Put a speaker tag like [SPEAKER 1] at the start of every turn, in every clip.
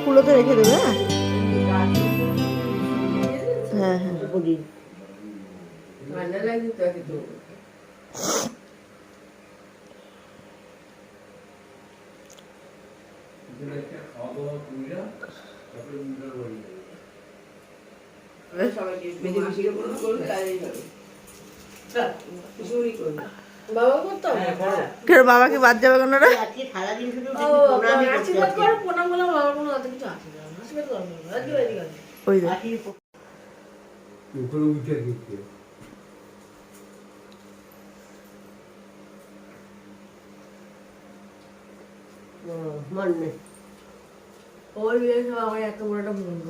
[SPEAKER 1] কুলোতে রেখে দেবে। হ্যাঁ হ্যাঁ বাবাকে বাদ যাবে কেন রে? এত বড়টা মুন্ড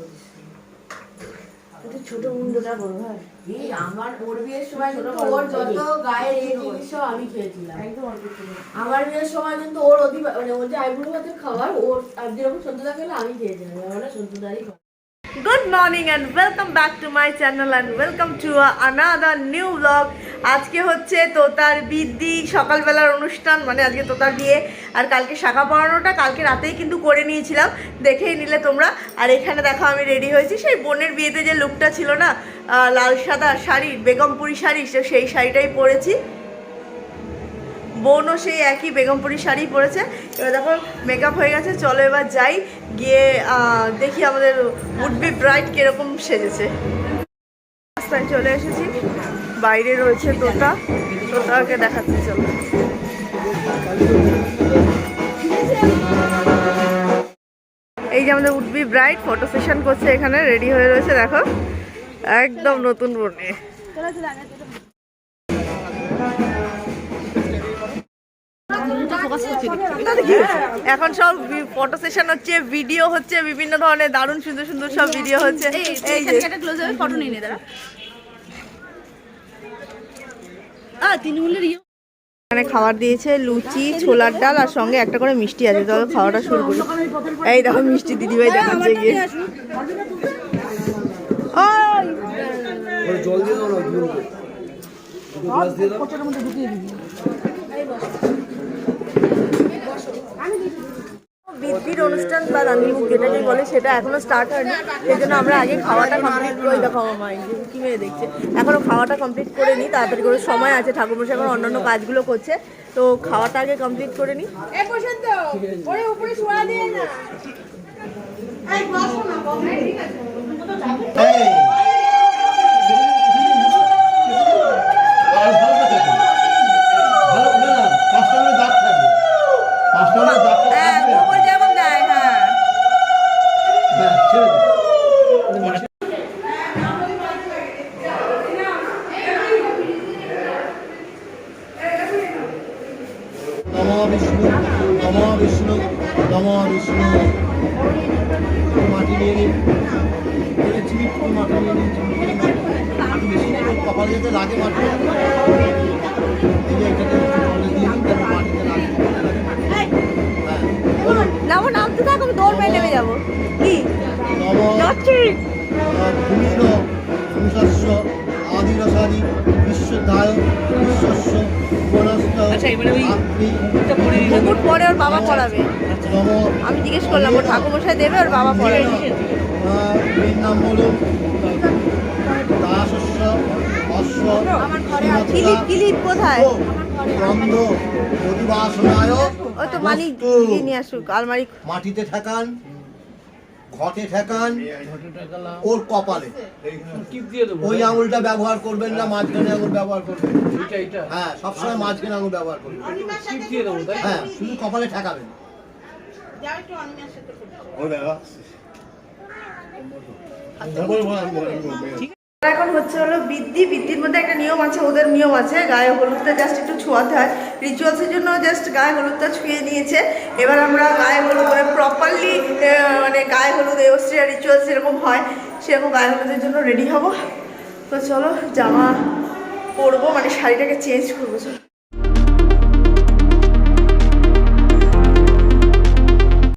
[SPEAKER 1] ছোট মুন্ডটা বড় হয়। আমার ওর বিয়ের সময় ওর যত গায়ের এই জিনিস আমি খেয়েছিলাম একদম। আমার বিয়ের সময় কিন্তু ওর মানে ওর যে আইবুড়ো ভাতের খাবার ওর যেরকম সন্তুদা খেলে আমি খেয়েছিলাম। আমরা সন্তুদারই। Good morning and welcome back to my channel and welcome to another new vlog. আজকে হচ্ছে তোতার বিদি সকালবেলার অনুষ্ঠান, মানে আজকে তোতার বিয়ে। আর কালকে শাখা পড়ানোটা কালকে রাতেই কিন্তু করে নিয়েছিলাম, দেখেই নিলে তোমরা। আর এখানে দেখো আমি রেডি হয়েছি সেই বোনের বিয়েতে যে লুকটা ছিল না, লাল সাদা শাড়ি, বেগমপুরি শাড়ি, সেই শাড়িটাই পরেছি। বোনও সেই একই বেগমপুরি শাড়ি পরেছে। এবার দেখো মেকআপ হয়ে গেছে, চলো এবার যাই, গিয়ে দেখি আমাদের উড বি ব্রাইড কিরকম সেজেছে। রাস্তায় চলে এসেছি, বাইরে রয়েছে তোতা, তোতাকে দেখাচ্ছি চলো। এই যে আমাদের would be bride photo session করছে, এখানে রেডি হয়ে রয়েছে, দেখো একদম নতুন বনে। এখন সব ফটো সেশন হচ্ছে, ভিডিও হচ্ছে, বিভিন্ন ধরনের দারুণ সুন্দর সুন্দর সব ভিডিও হচ্ছে। এই যে ফটো নিয়ে নে দাঁড়া। এখানে খাবার দিয়েছে, লুচি, ছোলার ডাল আর সঙ্গে একটা করে মিষ্টি আছে। তবে খাওয়াটা শুরু করি। এই দেখো মিষ্টি দিদিভাই দেখাচ্ছে গিয়ে। বিদ্যির অনুষ্ঠান বা রান্নিমুখ যেটাকে বলে সেটা এখনো স্টার্ট হয়নি, সেই জন্য আমরা আগে খাওয়াটা কমপ্লিট করে দেখো। আমার কি মেয়ে দেখছে, এখনো খাওয়াটা কমপ্লিট করে নিই, তাড়াতাড়ি করে সময় আছে। ঠাকুরমশাই এখন অন্যান্য কাজগুলো করছে, তো খাওয়াটা আগে কমপ্লিট করে নিই।
[SPEAKER 2] বিষ্ণু নমো বিষ্ণু নমো বিষ্ণু। মাটি নিয়ে নিন, চিপ মাটি নিয়ে নিন, মাটি বেশি নিন, কপালে যেতে লাগে মাটি। এই যে এটাকে জলে দিয়ে দিন, তারপর মাটিতে লাগে, কপালে লাগে। হ্যাঁ বলুন।
[SPEAKER 3] নামো, নামতে থাকো, আমি দৌড় মেরে নেমে যাবো। কি
[SPEAKER 2] নম
[SPEAKER 3] যাচ্ছি?
[SPEAKER 2] ভূমির ভূমিশস্য আদিরসাদি বিশ্বদায় বিশ্বস্য বনস্ত
[SPEAKER 3] মুকুট পরে ওর বাবা পড়াবে।
[SPEAKER 2] নম।
[SPEAKER 3] আমি জিজ্ঞেস করলাম ওর ঠাকুরমশাই দেবে, ওর বাবা পড়াবে।
[SPEAKER 2] এর নাম বলুন দাসস্য অশ্ব
[SPEAKER 3] কিলিপ কিলিপ কোথায়?
[SPEAKER 2] গন্ধ অধিবাসনায়
[SPEAKER 3] ওই তো মালিক গিয়ে নিয়ে আসুক আলমারি।
[SPEAKER 2] মাটিতে ঠেকান, ঘটে ঠেকান, ওর কপালে। ওই আঙুলটা ব্যবহার করবেন না, মাঝখানে আঙুল ব্যবহার করবেন। হ্যাঁ, সবসময় মাঝখানে আঙুল ব্যবহার করবেন। হ্যাঁ, শুধু কপালে ঠেকাবেন।
[SPEAKER 3] এখন হচ্ছে হলো বৃদ্ধির মধ্যে একটা নিয়ম আছে, ওদের নিয়ম আছে, গায়ে হলুদটা জাস্ট একটু ছোঁয়াতে হয়। রিচুয়ালসের জন্য জাস্ট গায়ে হলুদটা ছুঁয়ে নিয়েছে। এবার আমরা গায়ে হলুদ মানে প্রপারলি মানে গায়ে হলুদ অস্ট্রিয়া রিচুয়ালস যেরকম হয় সেরকম গায়ে হলুদের জন্য রেডি হব। তো চলো জামা পরবো, মানে শাড়িটাকে চেঞ্জ করবো। চলো।